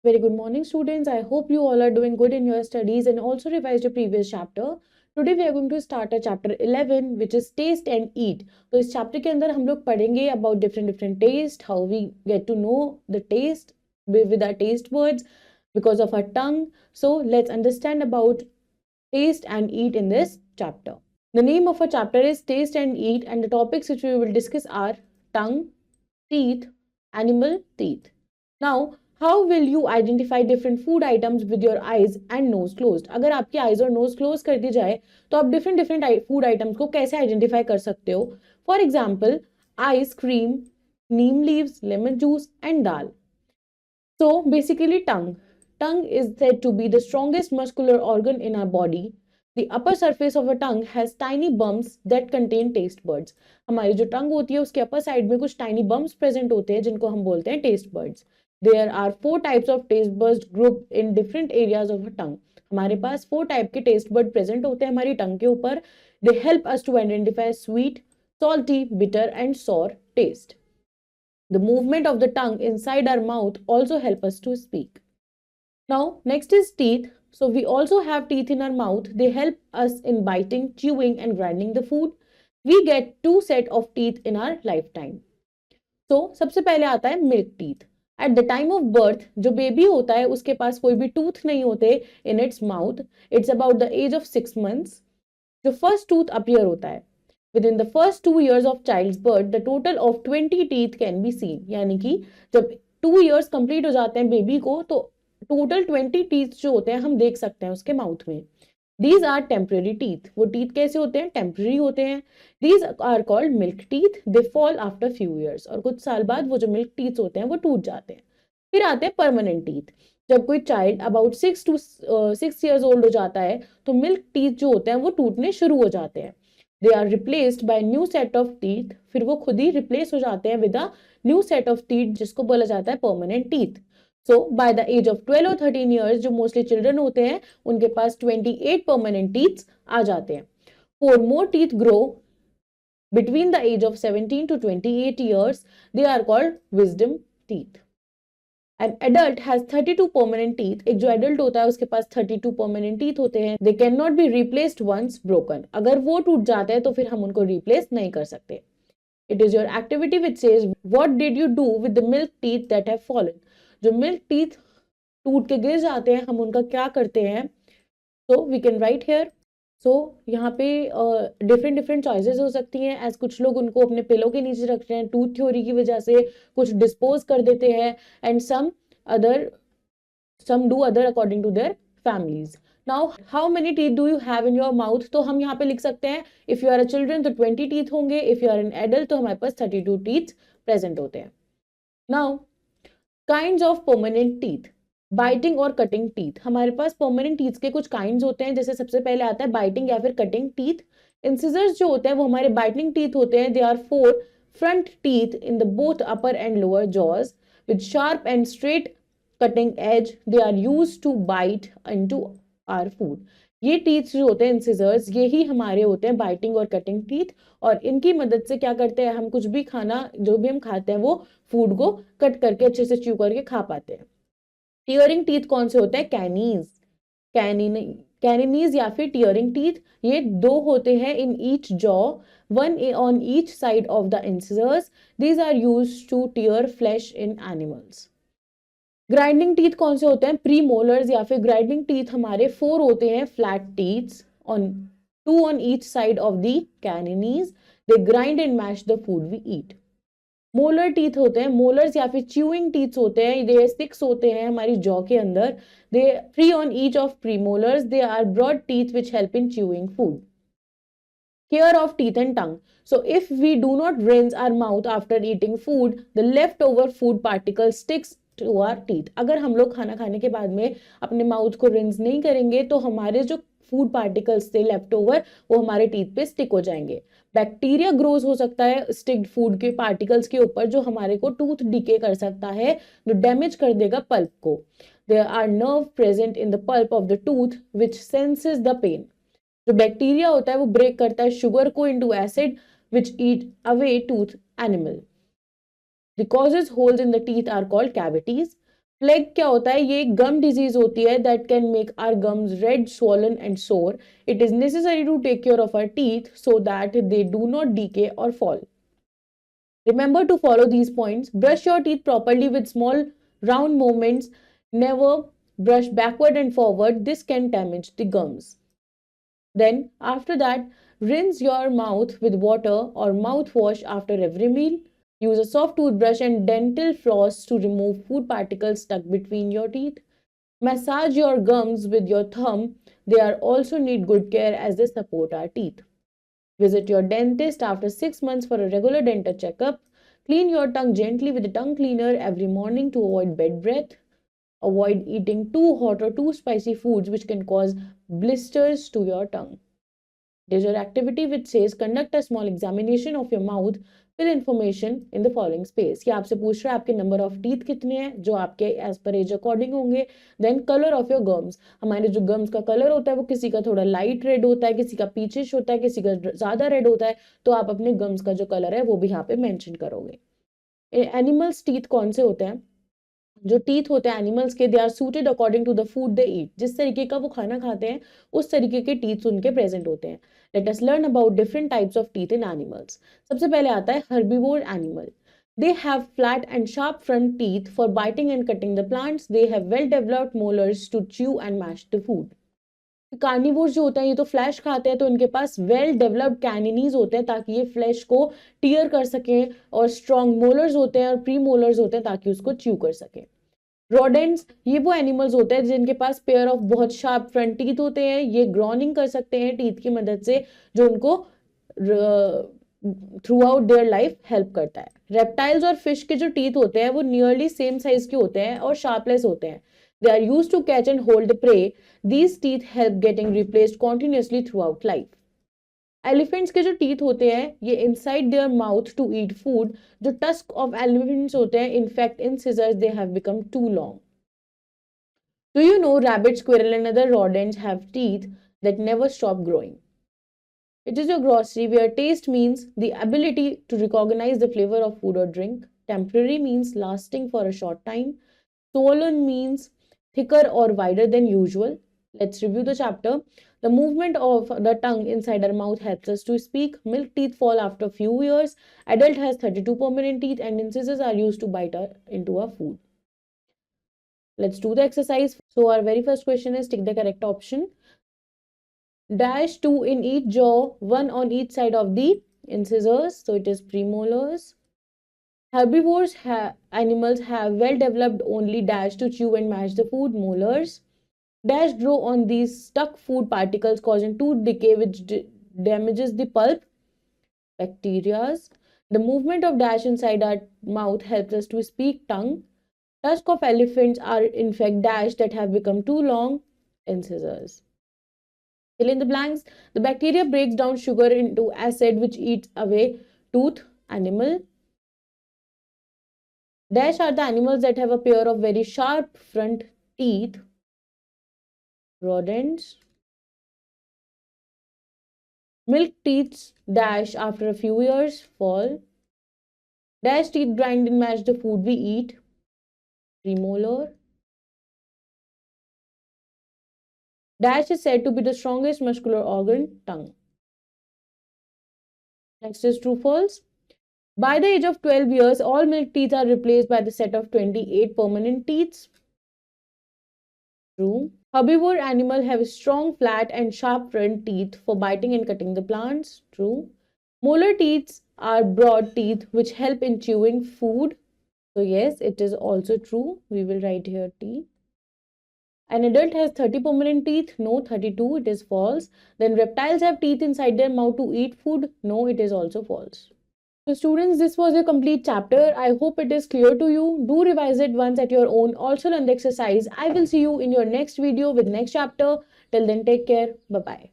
Very good morning, students. I hope you all are doing good in your studies and also revised your previous chapter. Today we are going to start a chapter 11, which is taste and eat. तो इस chapter के अंदर हम लोग पढ़ेंगे about different taste, how we get to know the taste with our taste buds because of our tongue. So let's understand about taste and eat in this chapter. The name of our chapter is Taste and Eat, and the topics which we will discuss are tongue, teeth, animal teeth. Now, how will you identify different food items with your eyes and nose closed? अगर आपकी eyes और nose close कर दी जाए तो आप different food items को कैसे identify कर सकते हो? For example, ice cream, neem leaves, lemon juice and dal. So basically tongue. Tongue is said to be the strongest muscular organ in our body. The upper surface of a tongue has tiny bumps that contain taste buds. हमारी जो टंग होती है उसके upper side में कुछ tiny bumps present होते हैं जिनको हम बोलते हैं taste buds. There are 4 types of taste buds grouped in different areas of a tongue. हमारे पास 4 टाइप के taste bud present होते हैं हमारी टंग के ऊपर. They help us to identify sweet, salty, bitter and sour taste. The movement of the tongue inside our mouth also help us to speak. Now, next is teeth. So we also have teeth in our mouth. They help us in biting, chewing and grinding the food. We get 2 set of teeth in our lifetime. So, सबसे पहले आता है milk teeth. At the time of birth, जो baby होता है उसके पास कोई भी टूथ नहीं होते in its mouth. It's about the age of 6 months. जो first tooth appear होता है. Within the first 2 years of child's birth, the total of 20 teeth can be seen. यानी कि जब 2 years complete हो जाते हैं बेबी को तो टोटल 20 teeth जो होते हैं हम देख सकते हैं उसके माउथ में. These are temporary teeth. वो teeth कैसे होते हैं? Temporary होते हैं. These are called milk teeth. They fall after few years. और कुछ साल बाद वो जो milk teeth होते हैं वो टूट जाते हैं. फिर आते हैं permanent teeth. जब कोई child about 6 years old हो जाता है तो milk teeth जो होते हैं वो टूटने शुरू हो जाते हैं. They are replaced by new set of teeth. फिर वो खुद ही replace हो जाते हैं with a new set of teeth जिसको बोला जाता है permanent teeth. So by the age of 12 or 13 years जो mostly children होते हैं उनके पास 28 permanent teeth आ जाते हैं. 4 more teeth grow between the age of 17 to 28 years. They are called wisdom teeth. An adult has 32 permanent teeth. एक जो adult होता है उसके पास 32 permanent teeth होते हैं. They cannot be replaced once broken. अगर वो टूट जाते हैं तो फिर हम उनको replace नहीं कर सकते. It is your activity which says what did you do with the milk teeth that have fallen. जो milk teeth टूट के गिर जाते हैं हम उनका क्या करते हैं? So we can write here. So यहाँ पे different choices हो सकती हैं. As कुछ लोग उनको अपने पिलो के नीचे रखते हैं टूथ थ्योरी की वजह से, कुछ dispose कर देते हैं and some do other according to their families. Now how many teeth do you have in your mouth? तो हम यहाँ पे लिख सकते हैं if you are a children तो 20 teeth होंगे, if you are an adult तो हमारे पास 32 teeth present होते हैं. Now kinds of permanent teeth. Biting और कटिंग टीथ. हमारे पास परमानेंट टीथ के कुछ काइंड्स होते हैं. जैसे सबसे पहले आता है बाइटिंग या फिर कटिंग टीथ. इंसिजर्स जो होते हैं वो हमारे बाइटिंग टीथ होते हैं. They are 4 front teeth in the both upper and lower jaws with sharp and straight cutting edge. They are used to bite into our food. ये टीथ जो होते हैं इंसिजर्स ये ही हमारे होते हैं बाइटिंग और कटिंग टीथ. और इनकी मदद से क्या करते हैं हम कुछ भी खाना जो भी हम खाते हैं वो फूड को कट करके अच्छे से च्यू करके खा पाते हैं. टीयरिंग टीथ कौन से होते हैं? कैनिनीज या फिर टीयरिंग टीथ. ये 2 होते हैं in each jaw, 1 on each side of the incisors. These are used to tear flesh in animals. Grinding teeth कौन से होते हैं? प्रीमोलर्स या फिर ग्राइंडिंग टीथ हमारे 4 होते हैं flat teeths on 2 on each side of the canines. They grind and mash the food we eat. Molar teeth होते हैं. मोलर्स या फिर च्यूइंग टीथ होते हैं. दे 6 होते हैं हमारी जॉ के अंदर. They 3 on each of premolars. They are broad teeth which help in chewing food. Care of teeth and tongue. So if we do not rinse our mouth after eating food, the leftover food particles sticks to our teeth. अगर हम लोग खाना खाने के बाद में अपने mouth को रिंस नहीं करेंगे तो हमारे जो फूड पार्टिकल्स थे लेफ्ट ओवर वो हमारे टीथ पे स्टिक हो जाएंगे. बैक्टीरिया ग्रोज हो सकता है स्टिक्ड फूड के पार्टिकल्स के ऊपर जो हमारे को टूथ डिके कर सकता है, जो डैमेज कर देगा पल्प को. There are nerve present in the pulp of the tooth which senses the pain. जो बैक्टीरिया होता है वो ब्रेक करता है शुगर को into acid which eat away tooth enamel. The causes holes in the teeth are called cavities. Plaque क्या होता है? ये गम डिजीज होती है that can make our gums red, swollen and sore. It is necessary to take care of our teeth so that they do not decay or fall. Remember to follow these points. Brush your teeth properly with small round movements. Never brush backward and forward. This can damage the gums. Then after that, rinse your mouth with water or mouthwash after every meal. Use a soft toothbrush and dental floss to remove food particles stuck between your teeth. Massage your gums with your thumb. They are also need good care as they support our teeth. Visit your dentist after 6 months for a regular dental checkup. Clean your tongue gently with a tongue cleaner every morning to avoid bad breath. Avoid eating too hot or too spicy foods which can cause blisters to your tongue. There's your activity which says conduct a small examination of your mouth with information in the following space. ये आपसे पूछ रहा है आपके number of teeth कितने हैं जो आपके एज पर एज अकॉर्डिंग होंगे. Then colour of your gums. हमारे जो गम्स का कलर होता है वो किसी का थोड़ा लाइट रेड होता है, किसी का पीचिश होता है, किसी का ज्यादा रेड होता है. तो आप अपने गम्स का जो कलर है वो भी यहाँ पे मेंशन करोगे. एनिमल्स टीथ कौन से होते हैं? जो टीथ होते हैं एनिमल्स के, they are suited according to the food they eat. जिस तरीके का वो खाना खाते हैं उस तरीके के टीथ उनके प्रेजेंट होते हैं. Let us learn about different types of teeth in animals. सबसे पहले आता है herbivore animal. They have flat and sharp front teeth for biting and cutting the plants. They have well developed molars to chew and mash the food. Carnivores जो होते हैं ये तो flash खाते हैं, तो इनके पास वेल डेवलप्ड कैनिनीज होते हैं ताकि ये फ्लैश को टीयर कर सकें, और स्ट्रॉन्ग मोलर्स होते हैं और प्री मोलर्स होते हैं ताकि उसको च्यू कर सकें. रोडेंट्स ये वो एनिमल्स होते हैं जिनके पास पेयर ऑफ बहुत शार्प फ्रंट टीथ होते हैं. ये ग्रॉनिंग कर सकते हैं टीथ की मदद से, जो उनको through out their life help करता है. रेप्टाइल्स और फिश के जो टीथ होते हैं वो नियरली सेम साइज के होते हैं और शार्पलेस होते हैं. They are used to catch and hold prey. These teeth help getting replaced continuously throughout life. Elephants के जो teeth होते हैं ये inside their mouth to eat food. जो tusk of elephants होते हैं, in fact in scissors they have become too long. Do you know rabbit, squirrel and other rodents have teeth that never stop growing? It is your grocery where taste means the ability to recognize the flavor of food or drink. Temporary means lasting for a short time. Swollen means thicker or wider than usual. Let's review the chapter. The movement of the tongue inside our mouth helps us to speak. Milk teeth fall after a few years. Adult has 32 permanent teeth and incisors are used to bite into our food. Let's do the exercise. So our very first question is tick the correct option. Dash 2 in each jaw, 1 on each side of the incisors. So it is premolars. Herbivores animals have well developed only dash to chew and mash the food, molars. Dash grow on these stuck food particles causing tooth decay which damages the pulp, bacterias. The movement of dash inside our mouth helps us to speak, tongue. Tusk of elephants are in fact dash that have become too long, incisors. Fill in the blanks. The bacteria breaks down sugar into acid which eats away tooth, animal. Dash are the animals that have a pair of very sharp front teeth, rodents. Milk teeth dash after a few years, fall. Dash teeth grind and mash the food we eat, premolar. Dash is said to be the strongest muscular organ, tongue. Next is true false. By the age of 12 years, all milk teeth are replaced by the set of 28 permanent teeth. True. Herbivore animals have strong, flat and sharp front teeth for biting and cutting the plants. True. Molar teeth are broad teeth which help in chewing food. So yes, it is also true. We will write here T. An adult has 30 permanent teeth. No, 32. It is false. Then reptiles have teeth inside their mouth to eat food. No, it is also false. So students, this was a complete chapter. I hope it is clear to you. Do revise it once at your own. Also learn the exercise. I will see you in your next video with next chapter. Till then, take care. Bye-bye.